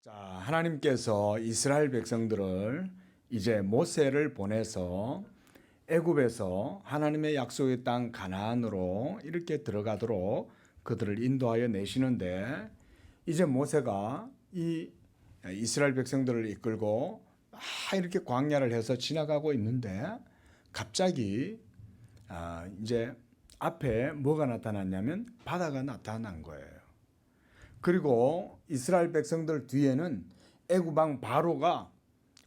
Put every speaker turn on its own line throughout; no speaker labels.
자, 하나님께서 이스라엘 백성들을 이제 모세를 보내서 애굽에서 하나님의 약속의 땅 가나안으로 이렇게 들어가도록 그들을 인도하여 내시는데, 이제 모세가 이 이스라엘 백성들을 이끌고 이렇게 광야를 해서 지나가고 있는데, 갑자기 이제 앞에 뭐가 나타났냐면 바다가 나타난 거예요. 그리고 이스라엘 백성들 뒤에는 애굽 왕 바로가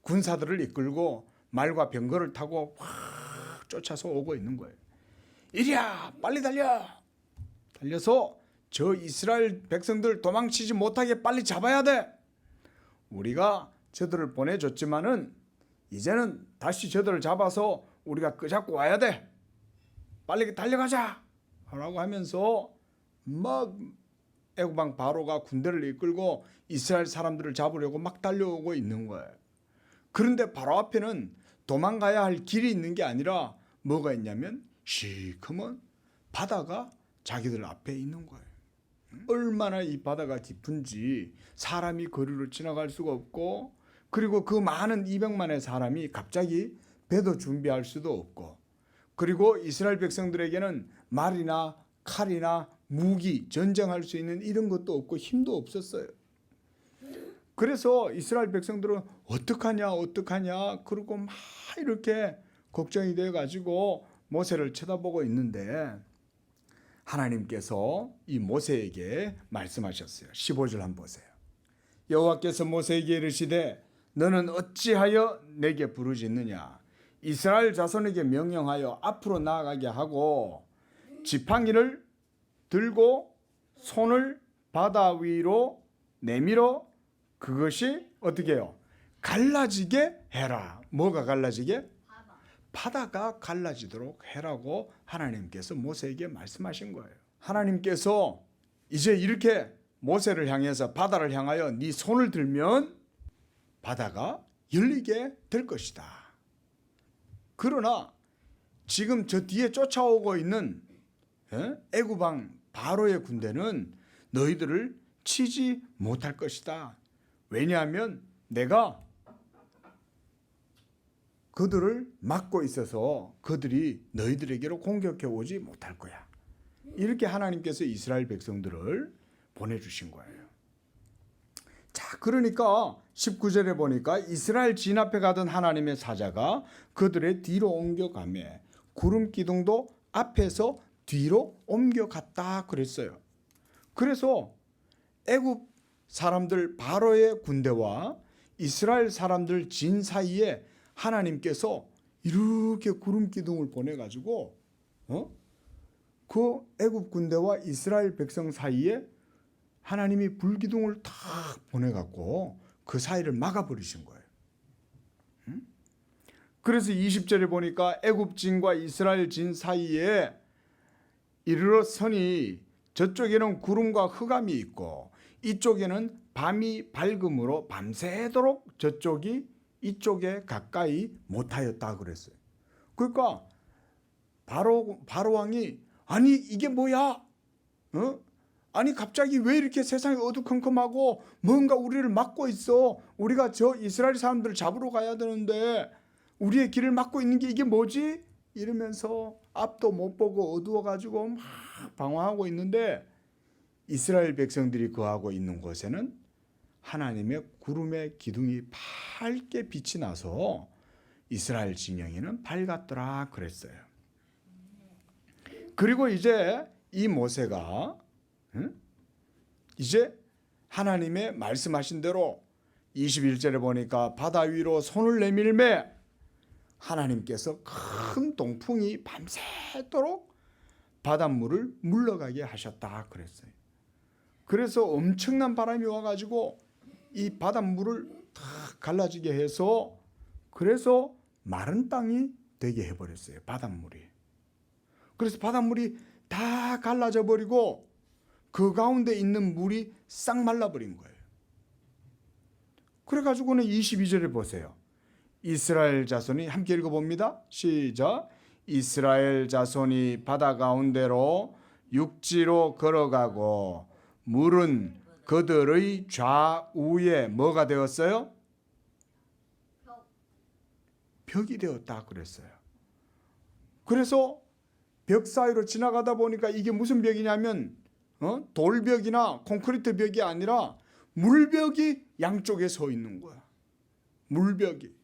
군사들을 이끌고 말과 병거를 타고 확 쫓아서 오고 있는 거예요. 이리야, 빨리 달려! 달려서 저 이스라엘 백성들 도망치지 못하게 빨리 잡아야 돼! 우리가 저들을 보내줬지만은 이제는 다시 저들을 잡아서 우리가 끄잡고 와야 돼! 빨리 달려가자! 라고 하면서 막 애굽 왕 바로가 군대를 이끌고 이스라엘 사람들을 잡으려고 막 달려오고 있는 거예요. 그런데 바로 앞에는 도망가야 할 길이 있는 게 아니라 뭐가 있냐면 시커먼 바다가 자기들 앞에 있는 거예요. 얼마나 이 바다가 깊은지 사람이 거리로 지나갈 수가 없고, 그리고 그 많은 200만의 사람이 갑자기 배도 준비할 수도 없고, 그리고 이스라엘 백성들에게는 말이나 칼이나 무기, 전쟁할 수 있는 이런 것도 없고 힘도 없었어요. 그래서 이스라엘 백성들은 어떡하냐 그러고 막 이렇게 걱정이 돼가지고 모세를 쳐다보고 있는데, 하나님께서 이 모세에게 말씀하셨어요. 15절 한번 보세요. 여호와께서 모세에게 이르시되 너는 어찌하여 내게 부르짖느냐. 이스라엘 자손에게 명령하여 앞으로 나아가게 하고 지팡이를 들고 손을 바다 위로 내밀어 그것이 어떻게 해요? 갈라지게 해라. 뭐가 갈라지게? 바다가 갈라지도록 해라고 하나님께서 모세에게 말씀하신 거예요. 하나님께서 이제 이렇게 모세를 향해서 바다를 향하여 네 손을 들면 바다가 열리게 될 것이다. 그러나 지금 저 뒤에 쫓아오고 있는 애굽 왕 바로의 군대는 너희들을 치지 못할 것이다. 왜냐하면 내가 그들을 막고 있어서 그들이 너희들에게로 공격해 오지 못할 거야. 이렇게 하나님께서 이스라엘 백성들을 보내주신 거예요. 자, 그러니까 19절에 보니까 이스라엘 진 앞에 가던 하나님의 사자가 그들의 뒤로 옮겨가매 구름 기둥도 앞에서 뒤로 옮겨갔다 그랬어요. 그래서 애굽 사람들 바로의 군대와 이스라엘 사람들 진 사이에 하나님께서 이렇게 구름 기둥을 보내가지고 그 애굽 군대와 이스라엘 백성 사이에 하나님이 불기둥을 탁 보내갖고 그 사이를 막아버리신 거예요. 그래서 20절에 보니까 애굽 진과 이스라엘 진 사이에 이르러 서니 저쪽에는 구름과 흑암이 있고 이쪽에는 밤이 밝음으로 밤새도록 저쪽이 이쪽에 가까이 못하였다 그랬어요. 그러니까 바로 왕이 아니 이게 뭐야? 아니 갑자기 왜 이렇게 세상이 어두컴컴하고 뭔가 우리를 막고 있어? 우리가 저 이스라엘 사람들을 잡으러 가야 되는데 우리의 길을 막고 있는 게 이게 뭐지? 이러면서 앞도 못 보고 어두워가지고 막 방황하고 있는데, 이스라엘 백성들이 거하고 있는 곳에는 하나님의 구름의 기둥이 밝게 빛이 나서 이스라엘 진영에는 밝았더라 그랬어요. 그리고 이제 이 모세가 이제 하나님의 말씀하신 대로 21절에 보니까 바다 위로 손을 내밀매 하나님께서 큰 동풍이 밤새도록 바닷물을 물러가게 하셨다 그랬어요. 그래서 엄청난 바람이 와가지고 이 바닷물을 다 갈라지게 해서 그래서 마른 땅이 되게 해버렸어요. 바닷물이. 그래서 바닷물이 다 갈라져 버리고 그 가운데 있는 물이 싹 말라버린 거예요. 그래가지고는 22절에 보세요. 이스라엘 자손이 함께 읽어봅니다. 시작. 이스라엘 자손이 바다 가운데로 육지로 걸어가고 물은 그들의 좌우에 뭐가 되었어요? 벽이 되었다 그랬어요. 그래서 벽 사이로 지나가다 보니까 이게 무슨 벽이냐면 돌벽이나 콘크리트 벽이 아니라 물벽이 양쪽에 서 있는 거야. 물벽이.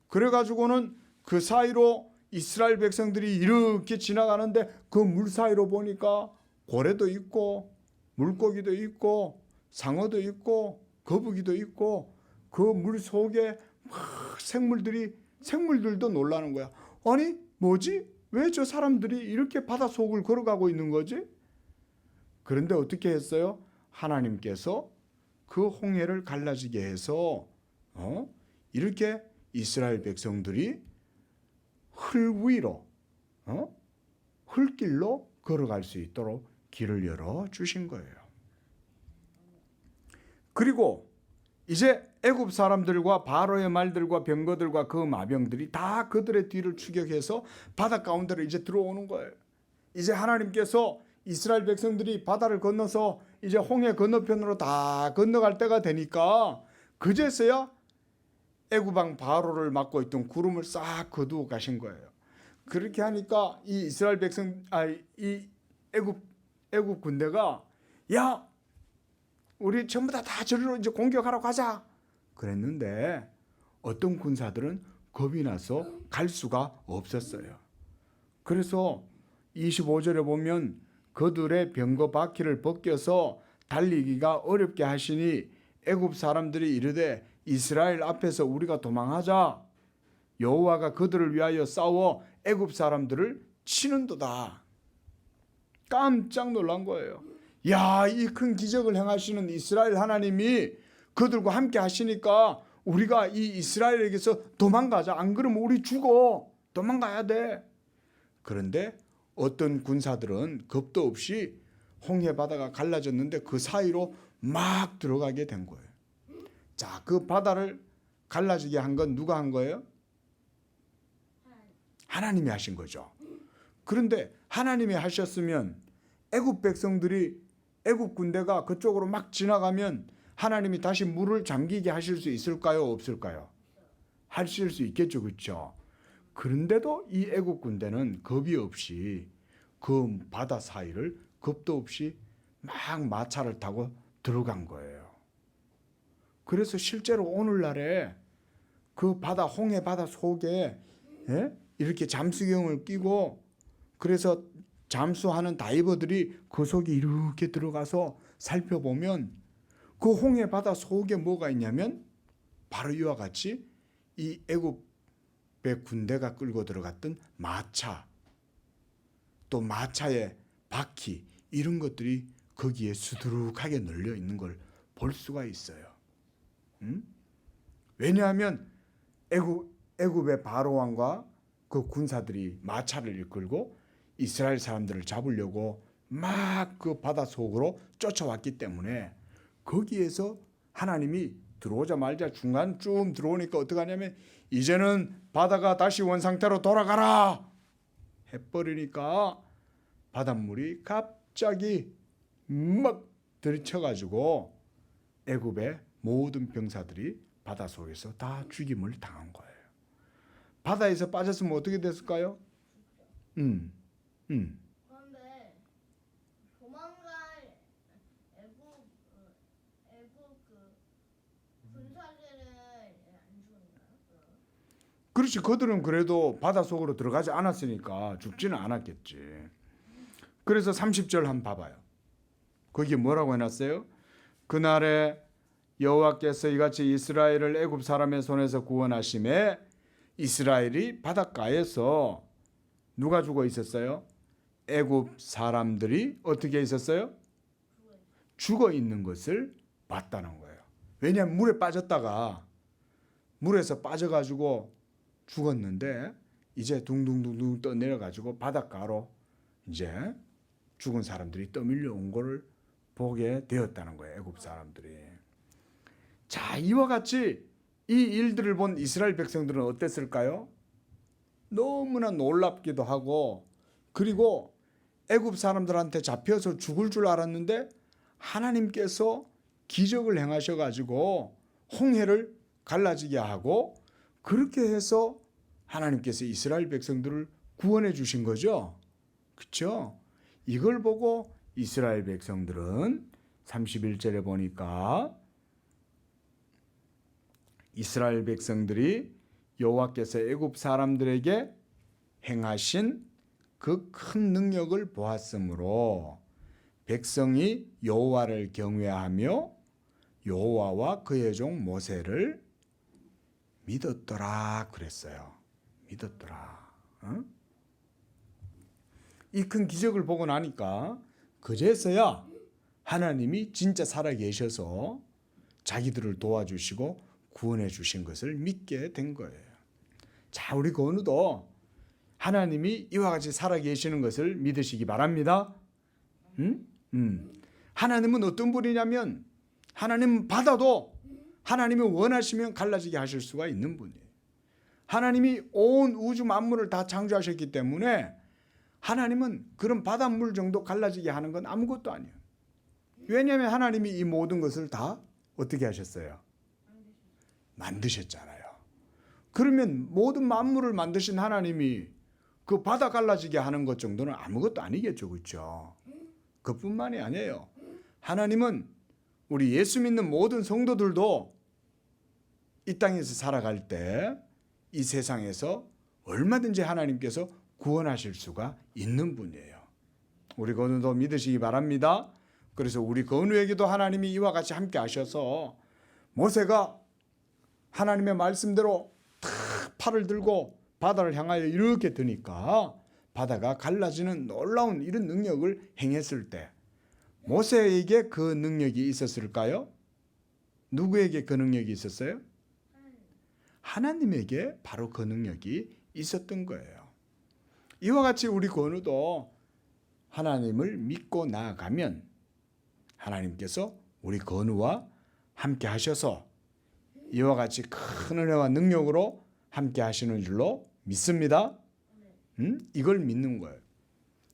그래가지고는 그 사이로 이스라엘 백성들이 이렇게 지나가는데 그 물 사이로 보니까 고래도 있고 물고기도 있고 상어도 있고 거북이도 있고 그 물 속에 막 생물들도 놀라는 거야. 아니 뭐지? 왜 저 사람들이 이렇게 바다 속을 걸어가고 있는 거지? 그런데 어떻게 했어요? 하나님께서 그 홍해를 갈라지게 해서 이렇게 이스라엘 백성들이 흙 위로 흙길로 걸어갈 수 있도록 길을 열어 주신 거예요. 그리고 이제 애굽 사람들과 바로의 말들과 병거들과 그 마병들이 다 그들의 뒤를 추격해서 바다 가운데로 이제 들어오는 거예요. 이제 하나님께서 이스라엘 백성들이 바다를 건너서 이제 홍해 건너편으로 다 건너갈 때가 되니까 그제서야 애굽 왕 바로를 맡고 있던 구름을 싹 거두어 가신 거예요. 그렇게 하니까 이 이스라엘 이 애굽 군대가 야 우리 전부 다 저리로 이제 공격하러 가자 그랬는데 어떤 군사들은 겁이 나서 갈 수가 없었어요. 그래서 25절에 보면 그들의 병거 바퀴를 벗겨서 달리기가 어렵게 하시니 애굽 사람들이 이르되 이스라엘 앞에서 우리가 도망하자. 여호와가 그들을 위하여 싸워 애굽 사람들을 치는도다. 깜짝 놀란 거예요. 야, 이 큰 기적을 행하시는 이스라엘 하나님이 그들과 함께 하시니까 우리가 이 이스라엘에게서 도망가자. 안 그러면 우리 죽어. 도망가야 돼. 그런데 어떤 군사들은 겁도 없이 홍해 바다가 갈라졌는데 그 사이로 막 들어가게 된 거예요. 자, 그 바다를 갈라지게 한 건 누가 한 거예요? 하나님이 하신 거죠. 그런데 하나님이 하셨으면 애굽 백성들이 애굽 군대가 그쪽으로 막 지나가면 하나님이 다시 물을 잠기게 하실 수 있을까요? 없을까요? 하실 수 있겠죠. 그렇죠? 그런데도 이 애굽 군대는 겁이 없이 그 바다 사이를 겁도 없이 막 마차를 타고 들어간 거예요. 그래서 실제로 오늘날에 그 바다 홍해 바다 속에 이렇게 잠수경을 끼고 그래서 잠수하는 다이버들이 그 속에 이렇게 들어가서 살펴보면 그 홍해 바다 속에 뭐가 있냐면 바로 이와 같이 이 애굽의 군대가 끌고 들어갔던 마차 또 마차의 바퀴 이런 것들이 거기에 수두룩하게 널려 있는 걸 볼 수가 있어요. 왜냐하면 애굽의 바로 왕과 그 군사들이 마차를 이끌고 이스라엘 사람들을 잡으려고 막 그 바다 속으로 쫓아왔기 때문에 거기에서 하나님이 들어오자마자 중간 쭉 들어오니까 어떡하냐면 이제는 바다가 다시 원상태로 돌아가라 해버리니까 바닷물이 갑자기 막 들이쳐가지고 애굽의 모든 병사들이 바다 속에서 다 죽임을 당한 거예요. 바다에서 빠졌으면 어떻게 됐을까요?
그런데 도망갈 애국 그 군사들은 안 죽었나요?
그렇지. 그들은 그래도 바다 속으로 들어가지 않았으니까 죽지는 않았겠지. 그래서 30절 한번 봐봐요. 거기에 뭐라고 해놨어요? 그날에 여호와께서 이같이 이스라엘을 애굽 사람의 손에서 구원하심에 이스라엘이 바닷가에서 누가 죽어 있었어요? 애굽 사람들이 어떻게 있었어요? 죽어 있는 것을 봤다는 거예요. 왜냐하면 물에 빠졌다가 물에서 빠져가지고 죽었는데 이제 둥둥둥둥 떠내려가지고 바닷가로 이제 죽은 사람들이 떠밀려 온 것을 보게 되었다는 거예요. 애굽 사람들이. 자, 이와 같이 이 일들을 본 이스라엘 백성들은 어땠을까요? 너무나 놀랍기도 하고 그리고 애굽 사람들한테 잡혀서 죽을 줄 알았는데 하나님께서 기적을 행하셔 가지고 홍해를 갈라지게 하고 그렇게 해서 하나님께서 이스라엘 백성들을 구원해 주신 거죠. 그렇죠? 이걸 보고 이스라엘 백성들은 31절에 보니까 이스라엘 백성들이 여호와께서 애굽 사람들에게 행하신 그 큰 능력을 보았으므로 백성이 여호와를 경외하며 여호와와 그의 종 모세를 믿었더라 그랬어요. 믿었더라. 이 큰 기적을 보고 나니까 그제서야 하나님이 진짜 살아 계셔서 자기들을 도와주시고 구원해 주신 것을 믿게 된 거예요. 자, 우리 건우도 하나님이 이와 같이 살아 계시는 것을 믿으시기 바랍니다. 하나님은 어떤 분이냐면 하나님은 바다도 하나님이 원하시면 갈라지게 하실 수가 있는 분이에요. 하나님이 온 우주 만물을 다 창조하셨기 때문에 하나님은 그런 바닷물 정도 갈라지게 하는 건 아무것도 아니에요. 왜냐하면 하나님이 이 모든 것을 다 어떻게 하셨어요? 만드셨잖아요. 그러면 모든 만물을 만드신 하나님이 그 바다 갈라지게 하는 것 정도는 아무것도 아니겠죠. 그렇죠? 그뿐만이 아니에요. 하나님은 우리 예수 믿는 모든 성도들도 이 땅에서 살아갈 때 이 세상에서 얼마든지 하나님께서 구원하실 수가 있는 분이에요. 우리 건우도 믿으시기 바랍니다. 그래서 우리 건우에게도 하나님이 이와 같이 함께 하셔서 모세가 하나님의 말씀대로 탁 팔을 들고 바다를 향하여 이렇게 드니까 바다가 갈라지는 놀라운 이런 능력을 행했을 때 모세에게 그 능력이 있었을까요? 누구에게 그 능력이 있었어요? 하나님에게 바로 그 능력이 있었던 거예요. 이와 같이 우리 건우도 하나님을 믿고 나아가면 하나님께서 우리 건우와 함께 하셔서 이와 같이 큰 은혜와 능력으로 함께 하시는 줄로 믿습니다. 이걸 믿는 거예요.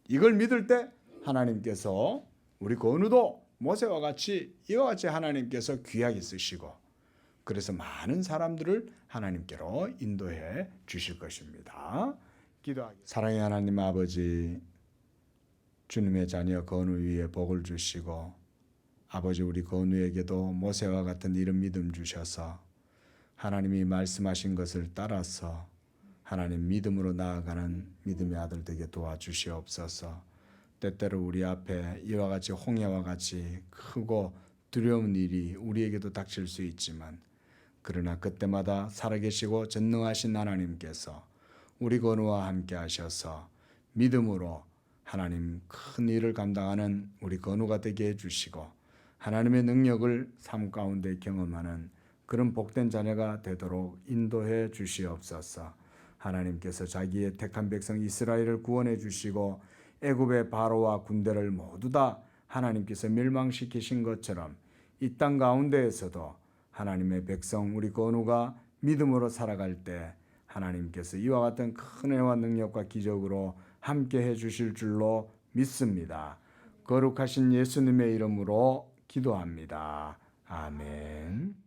이걸 믿을 때 하나님께서 우리 건우도 모세와 같이 이와 같이 하나님께서 귀하게 쓰시고 그래서 많은 사람들을 하나님께로 인도해 주실 것입니다. 기도하겠습니다. 사랑의 하나님 아버지, 주님의 자녀 건우 위에 복을 주시고 아버지 우리 건우에게도 모세와 같은 이런 믿음 주셔서 하나님이 말씀하신 것을 따라서 하나님 믿음으로 나아가는 믿음의 아들 되게 도와주시옵소서. 때때로 우리 앞에 이와 같이 홍해와 같이 크고 두려운 일이 우리에게도 닥칠 수 있지만 그러나 그때마다 살아계시고 전능하신 하나님께서 우리 건우와 함께 하셔서 믿음으로 하나님 큰 일을 감당하는 우리 건우가 되게 해주시고 하나님의 능력을 삶 가운데 경험하는 그런 복된 자녀가 되도록 인도해 주시옵소서. 하나님께서 자기의 택한 백성 이스라엘을 구원해 주시고 애굽의 바로와 군대를 모두 다 하나님께서 멸망시키신 것처럼 이 땅 가운데에서도 하나님의 백성 우리 건우가 믿음으로 살아갈 때 하나님께서 이와 같은 큰 은혜와 능력과 기적으로 함께 해 주실 줄로 믿습니다. 거룩하신 예수님의 이름으로 기도합니다. 아멘.